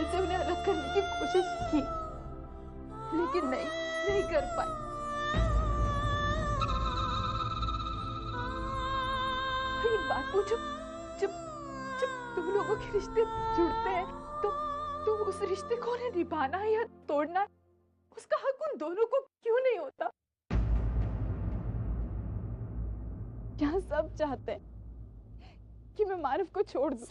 से उन्हें अलग करने की कोशिश की, लेकिन नहीं कर पाई। ये बात पूछो, जब जब दो लोगों के रिश्ते जुड़ते हैं तो उस रिश्ते को उन्हें निभाना या तोड़ना, उसका हक उन दोनों को क्यों नहीं होता? यहाँ सब चाहते हैं कि मैं मानव को छोड़ दूं।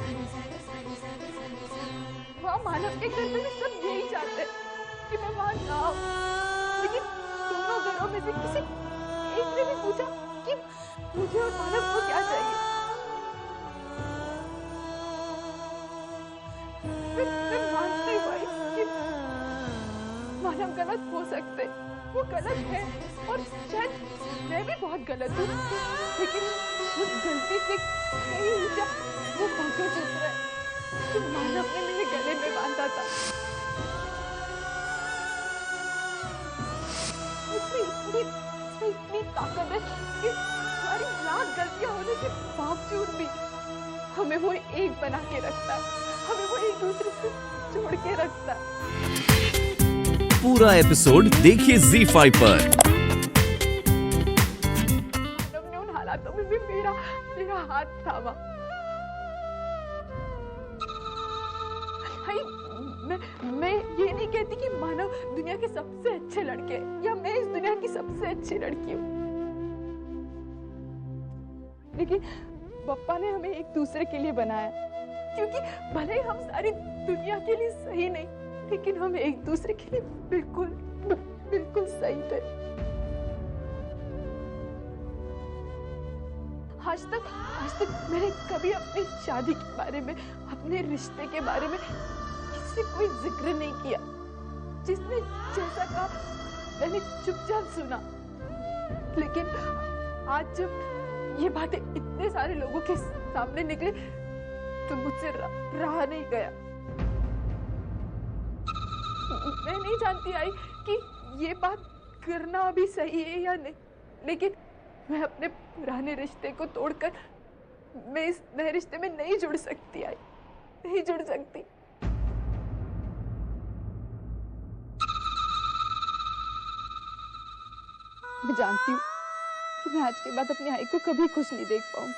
वहाँ मानव के घर में सब यही चाहते हैं कि मैं वहाँ ना आऊं। लेकिन दोनों घरों में से किसी एक ने भी पूछा कि मुझे और मानव को क्या चाहिए। मैं मानती हूँ कि मानव गलत हो सकते, वो गलत है और शायद मैं भी बहुत गलत हूँ, लेकिन उस गलती से कहीं ऊंचा वो पंकज उतरा है जो मानव ने मेरे गले में बांधा था। उसमें इतनी ताकत है कि हमारी लाख गलतियां होने के बावजूद भी हमें वो एक बना के रखता है, हमें वो एक दूसरे से जोड़ के रखता है। पूरा एपिसोड देखिए ZEE5 पर। मानव ने उन हालातों में भी मेरा हाथ थामा। मैं ये नहीं कहती कि मानव दुनिया के सबसे अच्छे लड़के या मैं इस दुनिया की सबसे अच्छी लड़की हूँ, लेकिन पप्पा ने हमें एक दूसरे के लिए बनाया, क्योंकि भले ही हम सारी दुनिया के लिए सही नहीं, लेकिन हम एक दूसरे के लिए बिल्कुल सही थे। आज तक मैंने कभी अपनी शादी के बारे में, अपने रिश्ते के बारे में किसी से कोई जिक्र नहीं किया। जिसने जैसा कहा मैंने चुपचाप सुना, लेकिन आज जब ये बातें इतने सारे लोगों के सामने निकली तो मुझसे रहा नहीं गया। मैं नहीं जानती आई कि ये बात करना अभी सही है या नहीं, लेकिन मैं अपने पुराने रिश्ते को तोड़कर मैं इस नए रिश्ते में नहीं जुड़ सकती आई, नहीं जुड़ सकती। मैं जानती हूँ कि मैं आज के बाद अपनी आई को कभी खुश नहीं देख पाऊंगी,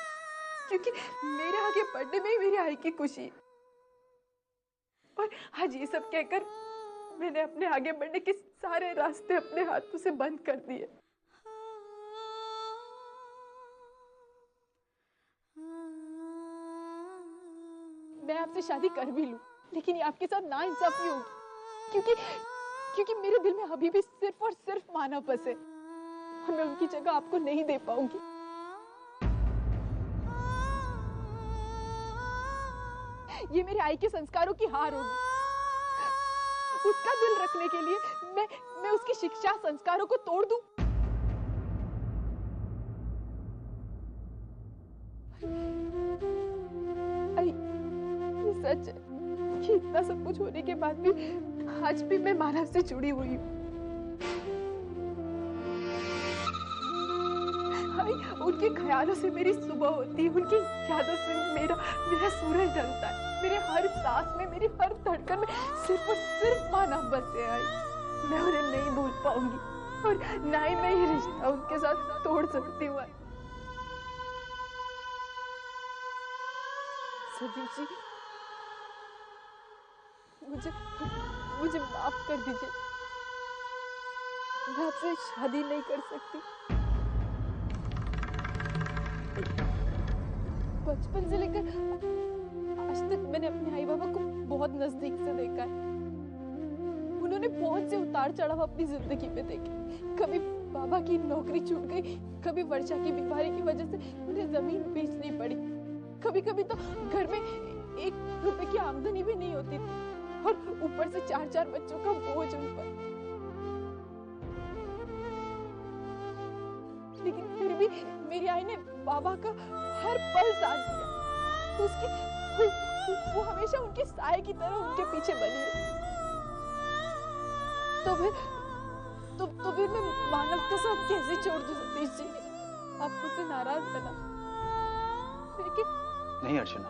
क्योंकि मेरे आगे बढ़ने में ही मेरी आई की खुशी है। और आज ये सब कहकर मैंने अपने आगे बढ़ने के सारे रास्ते अपने हाथों से बंद कर दिए। मैं आपसे शादी कर भी लूं, लेकिन ये आपके साथ नाइंसाफी होगी, क्योंकि मेरे दिल में अभी भी सिर्फ और सिर्फ मानव बसे और मैं उनकी जगह आपको नहीं दे पाऊंगी। ये मेरे आई के संस्कारों की हार होगी। उसका दिल रखने के लिए मैं उसकी शिक्षा संस्कारों को तोड़ दूं। आई, ये सच है कि इतना सब कुछ होने के बाद भी आज भी मैं मानव से जुड़ी हुई हूँ। उनके ख्यालों से मेरी सुबह होती है, उनकी यादों से मेरा सूरज ढलता है। मेरे हर सांस में, मेरी हर धड़कन में सिर्फ और सिर्फ मानव बसे आई। मैं उन्हें नहीं भूल पाऊंगी और ना ही मैं ये रिश्ता उनके साथ तोड़ सकती हूँ। सदीप जी, मुझे माफ कर दीजिए। मैं आपसे शादी नहीं कर सकती। बचपन से लेकर आज तक मैंने अपने आई बाबा को बहुत नजदीक से देखा है। उन्होंने बहुत से उतार चढ़ाव अपनी जिंदगी में देखे। कभी बाबा की नौकरी छूट गई, कभी वर्षा की बीमारी की वजह से उन्हें जमीन बेचनी पड़ी, कभी कभी तो घर में 1 रुपए की आमदनी भी नहीं होती थी और ऊपर से 4 बच्चों का बोझ उन पर। लेकिन फिर भी मेरी आई ने बाबा का हर पल साथ दिया। वो हमेशा उनके साए की तरह उनके पीछे बनी रही। तो फिर मैं मानव का साथ कैसे छोड़ दूं सतीश जी? आप मुझसे नाराज बना, लेकिन नहीं अर्चना,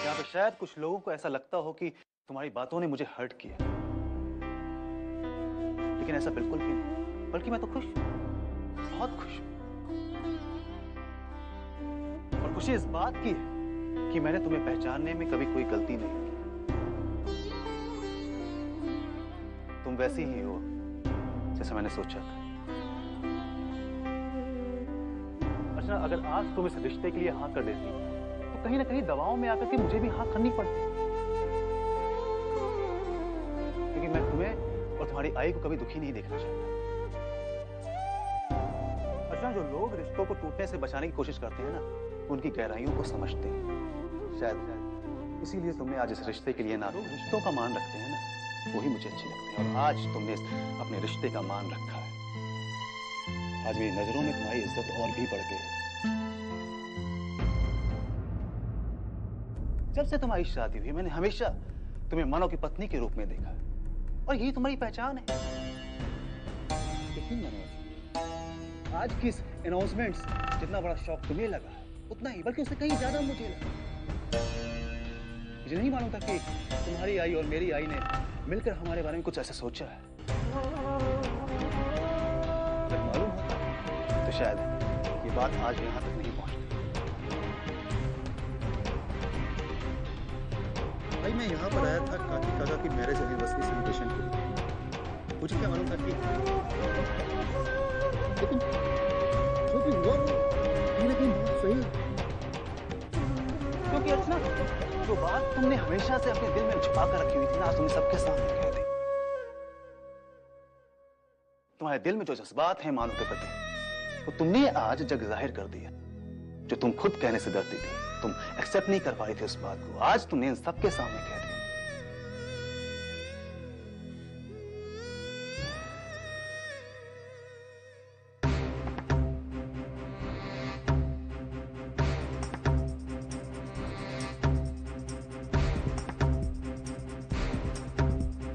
क्या आप कि शायद कुछ लोगों को ऐसा लगता हो कि तुम्हारी बातों ने मुझे हर्ट किया, लेकिन ऐसा बिल्कुल भी नहीं, बल्कि मैं तो खुश हूं, बहुत खुश हूं। और खुशी इस बात की है कि मैंने तुम्हें पहचानने में कभी कोई गलती नहीं की। तुम वैसी ही हो जैसे मैंने सोचा था। अच्छा, अगर आज तुम इस रिश्ते के लिए हाँ कर देती तो कहीं ना कहीं दबाव में आकर के मुझे भी हाँ करनी पड़ती, क्योंकि मैं तुम्हें और तुम्हारी आई को कभी दुखी नहीं देखना चाहता। अच्छा, जो लोग रिश्तों को टूटने से बचाने की कोशिश करते हैं ना, उनकी गहराइयों को समझते हैं। शायद इसीलिए तुमने आज इस रिश्ते के लिए ना लोग रिश्तोरिश्तों का मान रखते हैं ना, वही मुझे अच्छे लगते हैं। और आज तुमने अपने रिश्ते का मान रखा है। आज मेरी नजरों में तुम्हारी इज्जत और भी बढ़ गई है। जब से तुम्हारी शादी हुई मैंने हमेशा तुम्हें मानो की पत्नी के रूप में देखा और यही तुम्हारी पहचान है। लेकिन मनोज, आज की इस अनाउंसमेंट से जितना बड़ा शौक तुम्हें लगा उतना ही, बल्कि उससे कहीं ज्यादा मुझे लगा। मुझे नहीं मालूम था कि तुम्हारी आई और मेरी आई ने मिलकर हमारे बारे में कुछ ऐसा सोचा है। जब मालूम होता तो शायद ये बात आज यहाँ तक नहीं पहुंचती। भाई, मैं यहाँ पर आया था काकी काका की मैरिज एनिवर्सरी सेलिब्रेशन के लिए। मुझे क्या मालूम था कि लेकिन जो भी हुआ वो कहीं ना कहीं बहुत सही है। क्योंकि अर्चना, जो बात तुमने हमेशा से अपने दिल में छुपा कर रखी हुई थी ना, आज तुमने सबके सामने कह दी। तुम्हारे दिल में जो जज्बात हैं मानो के प्रति, वो तुमने आज जग जाहिर कर दिया। जो तुम खुद कहने से डरती थी, तुम एक्सेप्ट नहीं कर पाई थी उस बात को, आज तुमने इन सबके सामने कह दिया।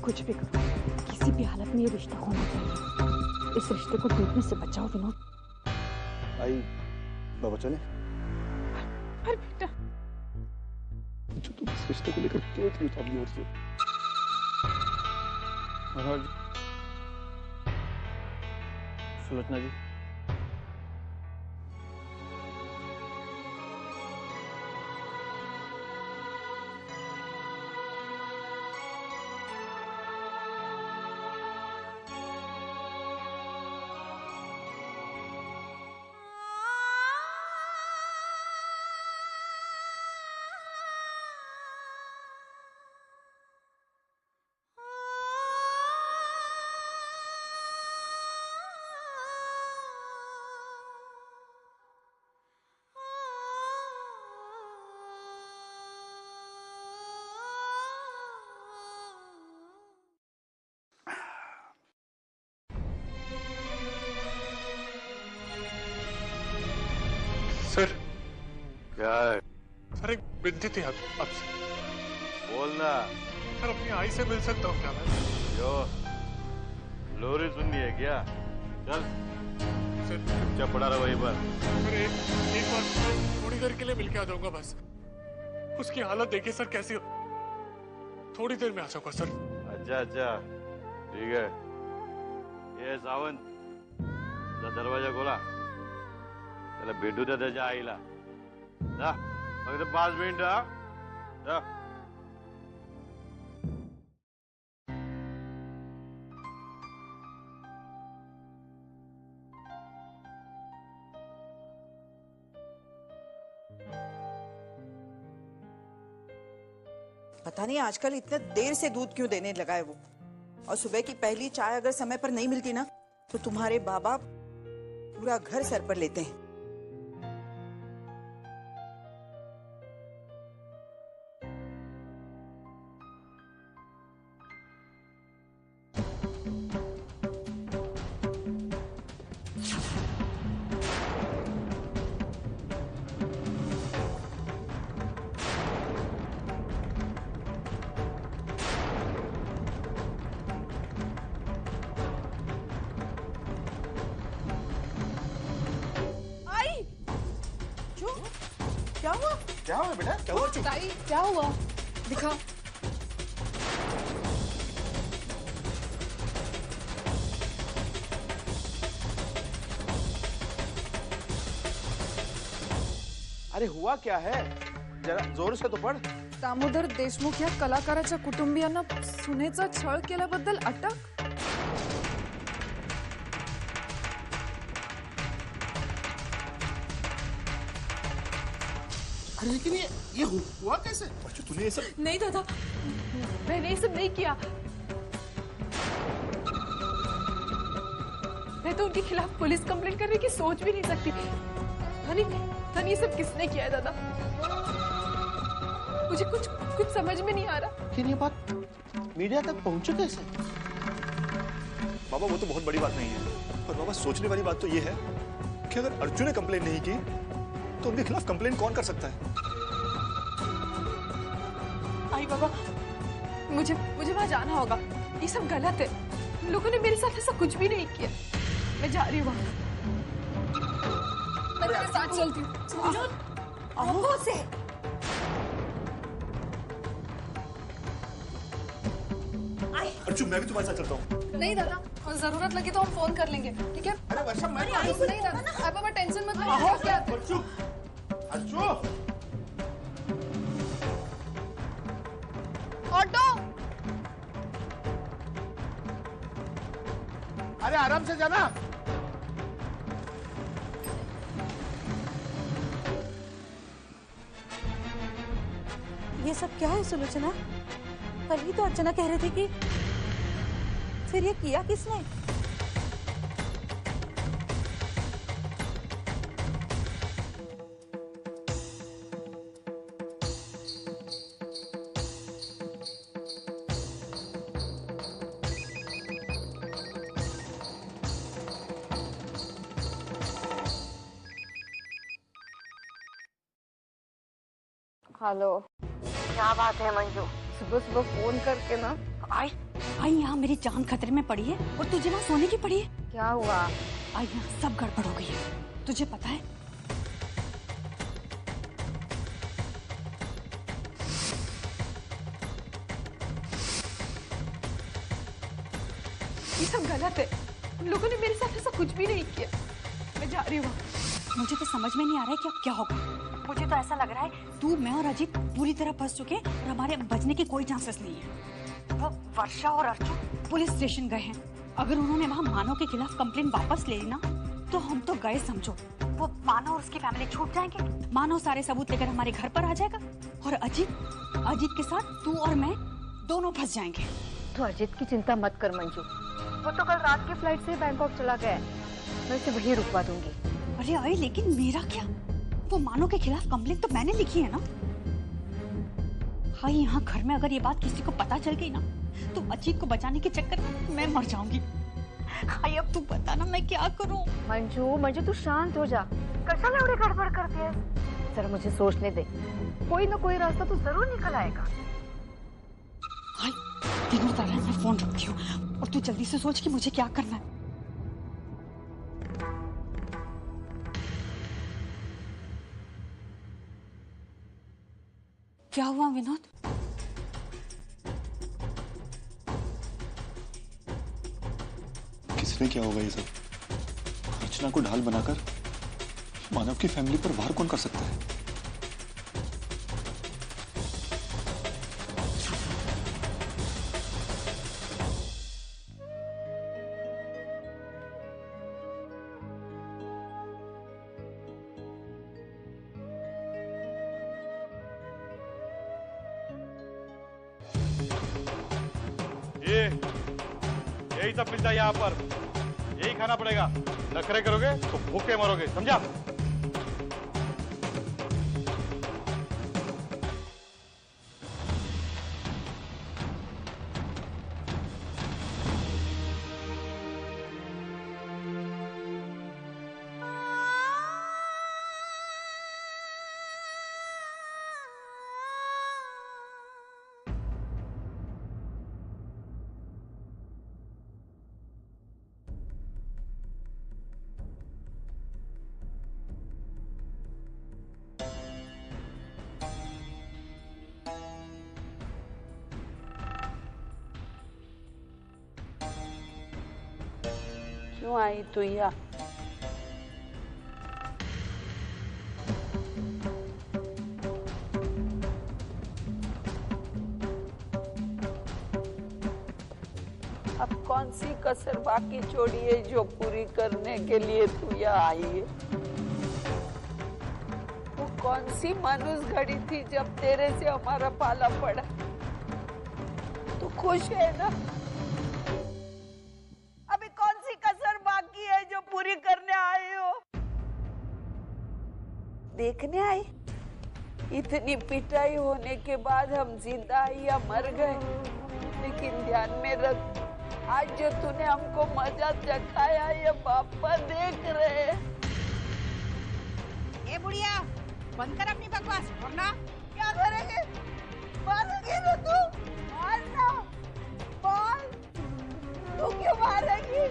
कुछ भी करो, किसी भी हालत में ये रिश्ता होना चाहिए। इस रिश्ते को टूटने से बचाओ विनोद। आई बाबा चले। अरे बेटा, जो तुम इस रिश्ते को लेकर क्यों इतनी उतावली होती हो? महाराज, सुलोचना जी, सर, क्या है? सर एक विनती थी आपसे। बोलना। सर, अपनी आई से मिल सकता हूँ क्या मैं? जो लोरी सुननी है क्या? चल सर, चुपचाप पड़ा रहा वहीं पर। सर एक बार थोड़ी देर के लिए मिल के आ जाऊंगा बस। उसकी हालत देखिए सर कैसी हो। थोड़ी देर में आ जाऊंगा सर। अच्छा अच्छा, ठीक है। ये सावंत, जा दरवाजा खोला। चला भेटू द्या त्याच्या आईला। जा, फक्त 5 मिनिटं हा. जा. पता नहीं आजकल इतने देर से दूध क्यों देने लगा है वो। और सुबह की पहली चाय अगर समय पर नहीं मिलती ना, तो तुम्हारे बाबा पूरा घर सर पर लेते हैं। क्या हुआ बेटा, क्या हुआ? चुप। ताई क्या हुआ? दिखा। अरे हुआ क्या है, जरा जोर से तो पढ़. दामोदर देशमुख या कलाकाराच्या कुटुंबियांना सुनेचा छळ केल्याबद्दल अटक. अरे लेकिन ये हुआ कैसे? बच्चों तूने ये सब. नहीं दादा, मैंने ये सब नहीं किया। मैं तो उनके खिलाफ पुलिस कंप्लेंट करने की सोच भी नहीं सकती। धनी ये सब किसने किया है दादा? मुझे कुछ समझ में नहीं आ रहा। लेकिन ये बात मीडिया तक पहुंचे कैसे? बाबा वो तो बहुत बड़ी बात नहीं है, पर बाबा सोचने वाली बात तो ये है कि अगर अर्जुन ने कंप्लेन नहीं की तो उनके खिलाफ कंप्लेन कौन कर सकता है? आई बाबा, मुझे वहां जाना होगा। ये सब गलत है। लोगों ने मेरे साथ ऐसा कुछ भी नहीं किया। मैं जा रही हूँ वहां। मैं तेरे साथ चलती हूँ। से अर्जुन मैं भी तुम्हारे साथ चलता हूँ। नहीं दादा, और जरूरत लगी तो हम फोन कर लेंगे, ठीक है? अरे वर्षा मैं नहीं दादा, आप बाबा टेंशन मत लो। क्या अर्जुन, अर्जुन. ऑटो। अरे आराम से जाना. ये सब क्या है सुलोचना? कल ही तो अर्चना कह रहे थे कि फिर ये किया किसने? हेलो, क्या बात है मंजू? सुबह सुबह फोन करके ना आई यहाँ मेरी जान खतरे में पड़ी है और तुझे ना सोने की पड़ी है। क्या हुआ? आई यहाँ सब गड़बड़ हो गई है, तुझे पता है? ये सब गलत है। लोगों ने मेरे साथ ऐसा कुछ भी नहीं किया। मैं जा रही हूँ। मुझे तो समझ में नहीं आ रहा है कि अब क्या होगा। मुझे तो ऐसा लग रहा है तू, मैं और अजीत पूरी तरह फंस चुके हैं और हमारे बचने की कोई चांसेस नहीं है। वो वर्षा और अर्जुन पुलिस स्टेशन गए हैं। अगर उन्होंने वहाँ मानव के खिलाफ कंप्लेन वापस ले ली ना तो हम तो गए समझो। वो मानव और उसकी फैमिली छूट जाएंगे। मानव सारे सबूत लेकर हमारे घर पर आ जाएगा और अजीत के साथ तू और मैं दोनों फंस जाएंगे। तो अजीत की चिंता मत कर मंजू, वो तो कल रात की फ्लाइट से बैंकॉक चला गया है। मैं उसे वहीं रुकवा दूंगी। अरे आई, लेकिन मेरा क्या? वो मानव के खिलाफ कंप्लेन तो मैंने लिखी है ना। हाँ, यहाँ घर में अगर ये बात किसी को पता चल गई ना तो अजीत को बचाने के चक्कर में मैं मर जाऊंगी। हाँ, अब तू बता ना मैं क्या करूं? मंजू तू शांत हो जा। कशाला एवढी गड़बड़ करती है? जरा मुझे सोचने दे, कोई ना कोई रास्ता तो जरूर निकल आएगा। हाँ, तीनों तरह मैं फोन रखती हूँ और तू जल्दी से सोच कि मुझे क्या करना है। क्या हुआ विनोद? किसने क्या होगा ये सब? अर्चना को ढाल बनाकर मानव की फैमिली पर वार कौन कर सकता है? यही सब मिलता है यहाँ पर, यही खाना पड़ेगा। नखरे करोगे तो भूखे मरोगे, समझा? क्यों आई तू यहाँ? अब कौन सी कसर बाकी छोड़ी है जो पूरी करने के लिए तू यहाँ आई है? वो कौन सी मानुस घड़ी थी जब तेरे से हमारा पाला पड़ा? तू खुश है ना? अभी कौन सी कसर बाकी है जो पूरी करने आए हो? देखने आई? इतनी पिटाई होने के बाद हम जिंदा या मर गए? लेकिन ध्यान में रख, आज जो तूने हमको मजा चखाया ये पापा देख रहे हैं। ए बुढ़िया, बंद कर अपनी बकवास, वरना क्या करेंगे? मारेगी ना तू? मारना, मार। तू क्यों मारेगी?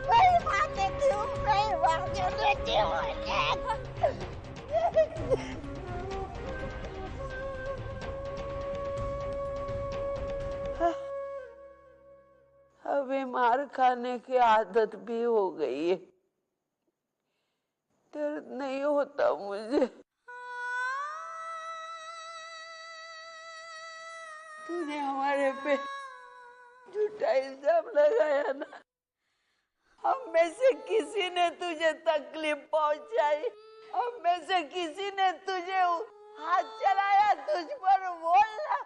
मैं मार देती हूँ, मैं मार देती हूँ। अभी मार खाने की आदत भी हो गई है। दर्द नहीं होता मुझे। तूने हमारे पे झूठा इल्जाम लगाया ना। हम में से किसी ने तुझे तकलीफ पहुंचाई? हम में से किसी ने तुझे हाथ चलाया तुझ पर? बोलना।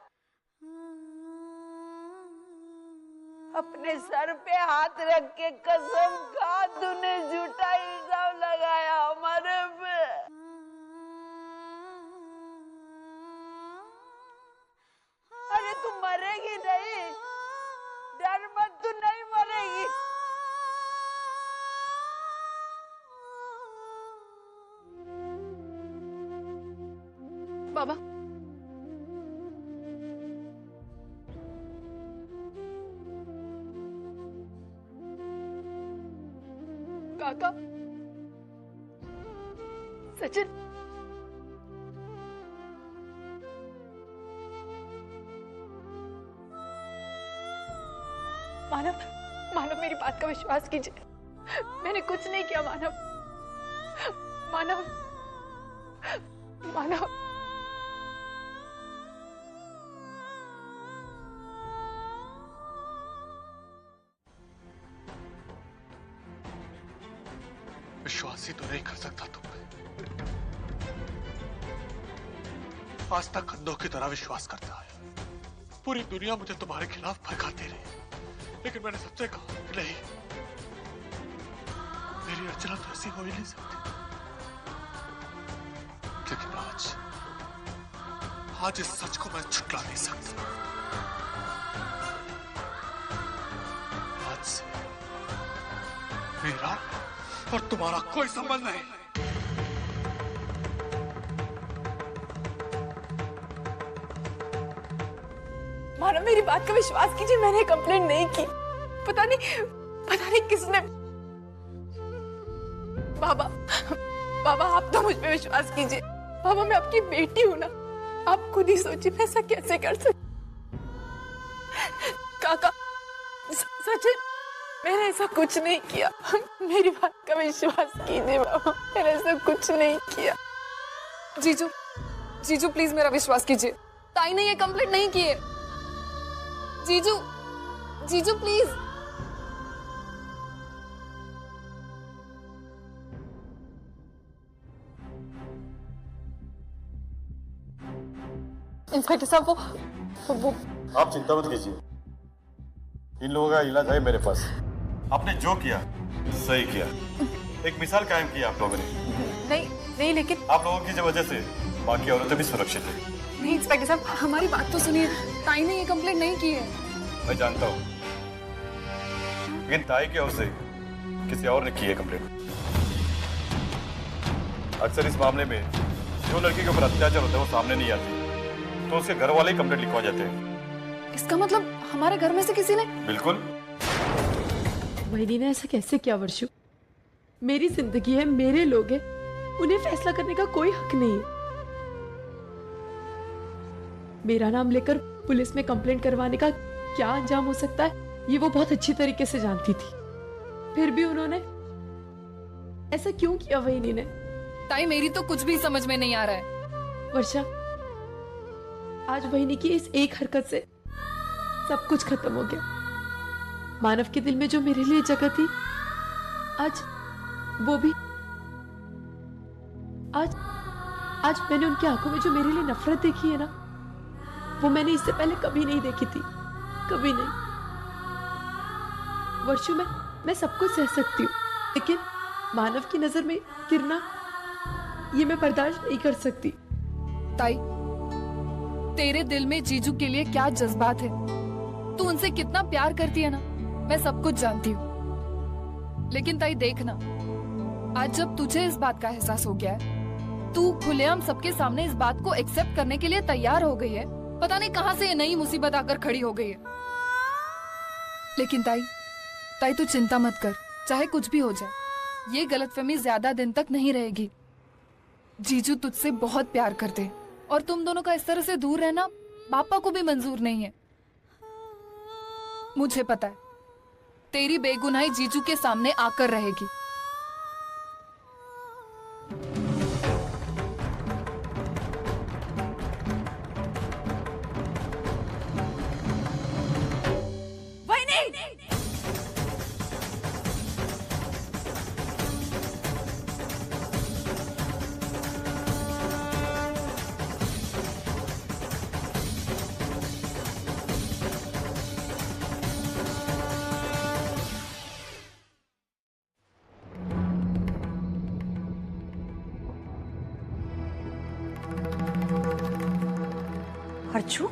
अपने सर पे हाथ रख के कसम खा, तूने झूठा इल्जाम लगाया हमारे पे। अरे तू मरेगी नहीं, डर मत, तू नहीं मरेगी। बाबा, काका, सचिन, मानव मेरी बात का विश्वास कीजिए। मैंने कुछ नहीं किया मानव। विश्वास ही तो नहीं कर सकता तुम पे। आज तक अंधों की तरह विश्वास करता है। पूरी दुनिया मुझे तुम्हारे खिलाफ भड़काती रही, लेकिन मैंने सबसे कहा कि नहीं, मेरी अर्चना तो ऐसी हो ही नहीं सकती। लेकिन आज इस सच को मैं छुटला नहीं सकता। आज से मेरा और तुम्हारा कोई संबंध नहीं। मानव, मेरी बात का विश्वास कीजिए। मैंने कंप्लेंट नहीं की। पता नहीं किसने। बाबा आप तो मुझ पे विश्वास कीजिए। बाबा, मैं आपकी बेटी हूं ना। आप खुद ही सोचिए मैं ऐसा कैसे कर सकती। काका, सचिन, मैंने ऐसा कुछ नहीं किया। मेरी बात का विश्वास कीजिए बाबा, मैंने ऐसा कुछ नहीं किया। जीजू प्लीज मेरा विश्वास कीजिए। ताई ने ये कंप्लेंट नहीं की है। जीजू प्लीज। इंस्पेक्टर साहब, वो आप चिंता मत कीजिए, इन लोगों का इलाज है मेरे पास। आपने जो किया सही किया, एक मिसाल कायम की आप लोगों ने। नहीं, लेकिन आप लोगों की वजह से बाकी औरतें भी सुरक्षित है। नहीं इंस्पेक्टर साहब, हमारी बात तो सुनिए। ताई ने ये कंप्लेंट नहीं की है। मैं जानता हूँ, लेकिन ताई की ओर से किसी और ने की है कंप्लेंट। अक्सर इस मामले में जो लड़की के ऊपर अत्याचार होता है वो सामने नहीं आती, तो उसके घर वाले ही कंप्लेंट लिखवा जाते हैं। इसका मतलब हमारे घर में से किसी ने? बिल्कुल। वहीदी ने ऐसा कैसे किया वर्षु? मेरी जिंदगी है, मेरे लोग हैं, उन्हें फैसला करने का कोई हक नहीं है। मेरा नाम लेकर पुलिस में कंप्लेंट करवाने का क्या अंजाम हो सकता है, ये वो बहुत अच्छी तरीके से जानती थी। फिर भी उन्होंने ऐसा क्यों किया वहिनी ने? ताई मेरी तो कुछ भी समझ में नहीं आ रहा है। वर्षा, आज वहिनी की इस एक हरकत से सब कुछ खत्म हो गया। मानव के दिल में जो मेरे लिए जगह थी, आज वो भी, आज मैंने उनकी आंखों में जो मेरे लिए नफरत देखी है ना, वो मैंने इससे पहले कभी नहीं देखी थी, कभी नहीं। वर्षों में मैं सब कुछ सह सकती हूँ, लेकिन मानव की नजर में गिरना, ये मैं बर्दाश्त नहीं कर सकती। ताई, तेरे दिल में जीजू के लिए क्या जज्बात है, तू उनसे कितना प्यार करती है ना, मैं सब कुछ जानती हूँ। लेकिन ताई देखना, आज जब तुझे इस बात का एहसास हो गया है, तू खुलेआम सबके सामने इस बात को एक्सेप्ट करने के लिए तैयार हो गई है। पता नहीं कहां से ये नई मुसीबत आकर खड़ी हो गई है। लेकिन ताई तू चिंता मत कर, चाहे कुछ भी हो जाए, ये गलतफहमी ज्यादा दिन तक नहीं रहेगी। जीजू तुझसे बहुत प्यार करते हैं और तुम दोनों का इस तरह से दूर रहना पापा को भी मंजूर नहीं है। मुझे पता है तेरी बेगुनाही जीजू के सामने आकर रहेगी। अर्चू,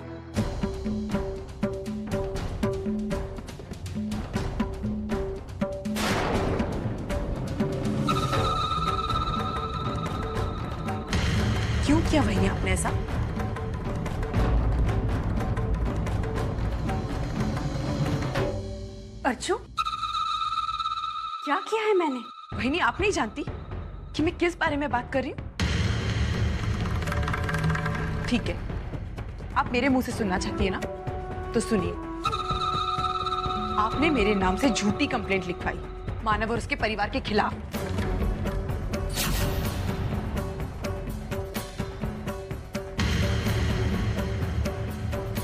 क्यों किया वही आपने ऐसा? अर्चू, क्या किया है मैंने? वही आप नहीं जानती कि मैं किस बारे में बात कर रही हूँ? ठीक है, आप मेरे मुंह से सुनना चाहती है ना, तो सुनिए। आपने मेरे नाम से झूठी कंप्लेंट लिखवाई मानव और उसके परिवार के खिलाफ।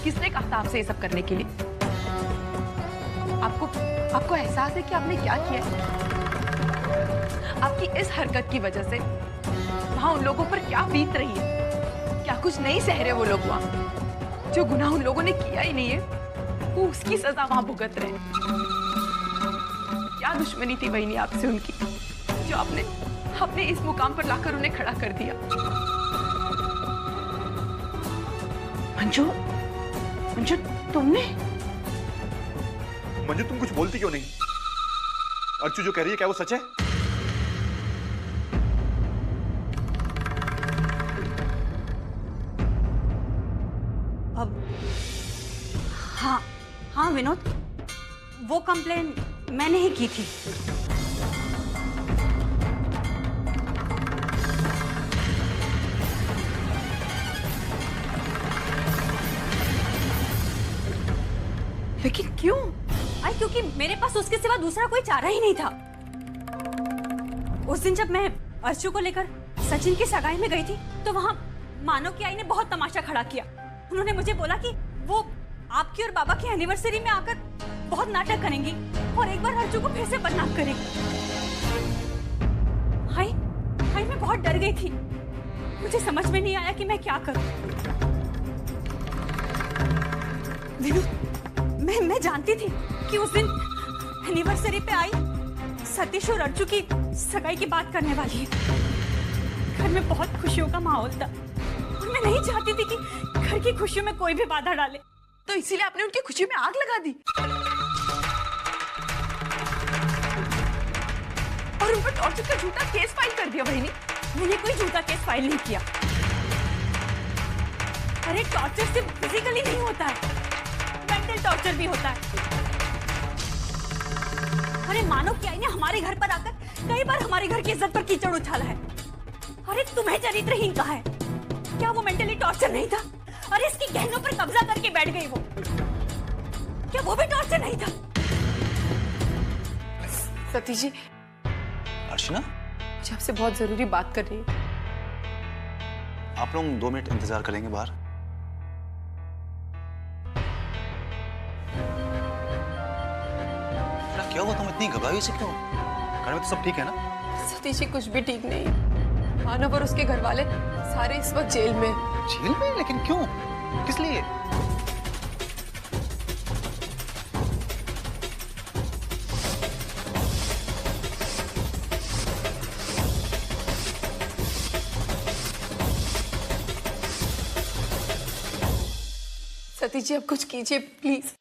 किसने कहा था आपसे ये सब करने के लिए? आपको एहसास है कि आपने क्या किया है? आपकी इस हरकत की वजह से वहां उन लोगों पर क्या बीत रही है? क्या कुछ नहीं सह रहे वो लोग वहां? जो गुनाह उन लोगों ने किया ही नहीं है, वो उसकी सजा वहां भुगत रहे हैं। क्या दुश्मनी थी वही आपसे उनकी, जो आपने इस मुकाम पर लाकर उन्हें खड़ा कर दिया? मंजू, तुमने? मंजू, तुम कुछ बोलती क्यों नहीं? अर्चू जो कह रही है, क्या वो सच है? हाँ विनोद, वो कंप्लेन मैंने ही की थी। लेकिन क्यों? क्योंकि मेरे पास उसके सिवा दूसरा कोई चारा ही नहीं था। उस दिन जब मैं अर्चू को लेकर सचिन की सगाई में गई थी, तो वहां मानव की आई ने बहुत तमाशा खड़ा किया। उन्होंने मुझे बोला कि वो आपकी और बाबा की एनिवर्सरी में आकर बहुत नाटक करेंगी और एक बार अर्चू को फिर से बदनाम करेंगी। हाय, मैं बहुत डर गई थी। मुझे समझ में नहीं आया कि मैं क्या करूं। मैं जानती थी कि उस दिन एनिवर्सरी पे आई सतीश और अर्चू की सगाई की बात करने वाली है। घर में बहुत खुशियों का माहौल था और मैं नहीं चाहती थी कि घर की खुशियों में कोई भी बाधा डाले, तो इसीलिए आपने उनकी खुशी में आग लगा दी और उन पर टॉर्चर का झूठा केस फाइल कर दिया। बहनी, मैंने कोई झूठा केस फाइल नहीं किया। अरे टॉर्चर सिर्फ फिजिकली नहीं होता है, मेंटल टॉर्चर भी होता है। अरे मानव की आई ने हमारे घर पर आकर कई बार हमारे घर की इज्जत पर कीचड़ उछाला है। अरे तुम्हें चरित्रहीन कहा है, क्या वो मेंटली टॉर्चर नहीं था? अरे इसकी गहनों पर कब्जा करके बैठ गई वो, क्या वो भी टॉर्चर नहीं था? सतीश जी, अर्चना, मुझे आपसे बहुत जरूरी बात करनी है। आप लोग 2 मिनट इंतजार करेंगे बाहर? क्या हुआ, तुम इतनी घबराई से क्यों? घर में तो सब ठीक है ना? सतीश जी, कुछ भी ठीक नहीं है। मानव और उसके घर वाले सारे इस वक्त जेल में। जेल में? लेकिन क्यों? किस लिए? सतीश जी, आप कुछ कीजिए प्लीज।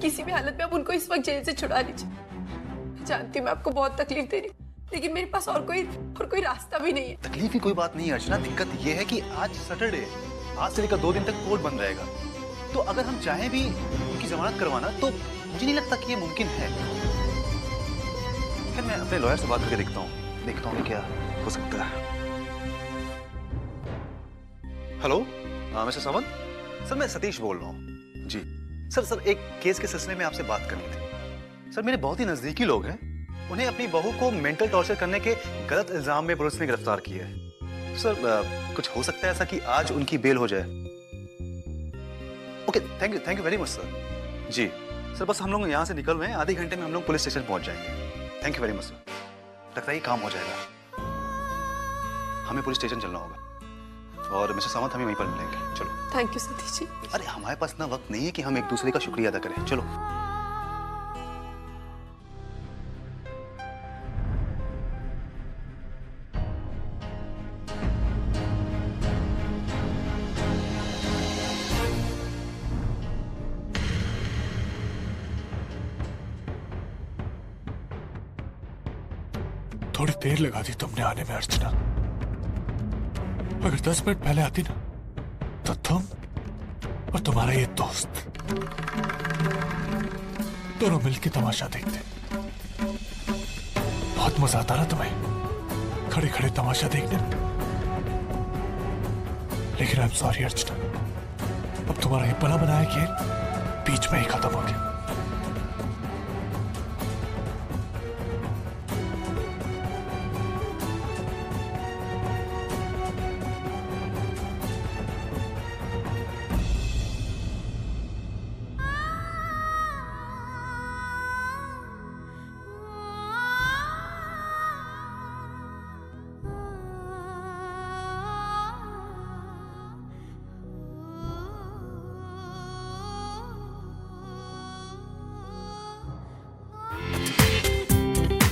किसी भी हालत में आप उनको इस वक्त जेल से छुड़ा लीजिए। मैं जानती हूँ मैं आपको बहुत तकलीफ दे रही हूँ, लेकिन मेरे पास और कोई रास्ता भी नहीं है। तकलीफ की कोई बात नहीं है अर्चना, दिक्कत यह है कि आज सैटरडे है, आज से लेकर 2 दिन तक कोर्ट बंद रहेगा। तो अगर हम चाहें भी उनकी जमानत करवाना, तो मुझे नहीं लगता कि ये मुमकिन है। फिर मैं अपने लॉयर से बात करके देखता हूँ कि क्या हो सकता है। हेलो मिस्टर सावंत, सर मैं सतीश बोल रहा हूँ जी। सर एक केस के सिलसिले में आपसे बात करनी थी। सर मेरे बहुत ही नजदीकी लोग हैं, उन्हें अपनी बहू को मेंटल टॉर्चर करने के गलत इल्जाम में पुलिस ने गिरफ्तार किया है। सर कुछ हो सकता है ऐसा कि आज उनकी बेल हो जाए। Okay, thank you very much sir. जी सर, बस हम लोग यहाँ से निकल रहे हैं, आधे घंटे में हम लोग पुलिस स्टेशन पहुंच जाएंगे। Thank you very much sir, लगता है ये काम हो जाएगा। हमें पुलिस स्टेशन चलना होगा और मिस्टर सावंत हमें वहीं पर मिलेंगे। चलो। Thank you Satish ji. अरे हमारे पास ना वक्त नहीं है कि हम एक दूसरे का शुक्रिया अदा करें। चलो। थोड़ी देर लगा दी तुमने आने में अर्चना। अगर 10 मिनट पहले आती ना, तो तुम और तुम्हारा ये दोस्त दोनों मिलकर तमाशा देखते। बहुत मजा आता ना तुम्हें खड़े खड़े तमाशा देखने में। लेकिन आई एम सॉरी अर्चना, अब तुम्हारा ये बना बनाया खेल बीच में ही खत्म हो गया।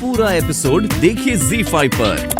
पूरा एपिसोड देखिए ZEE5 पर।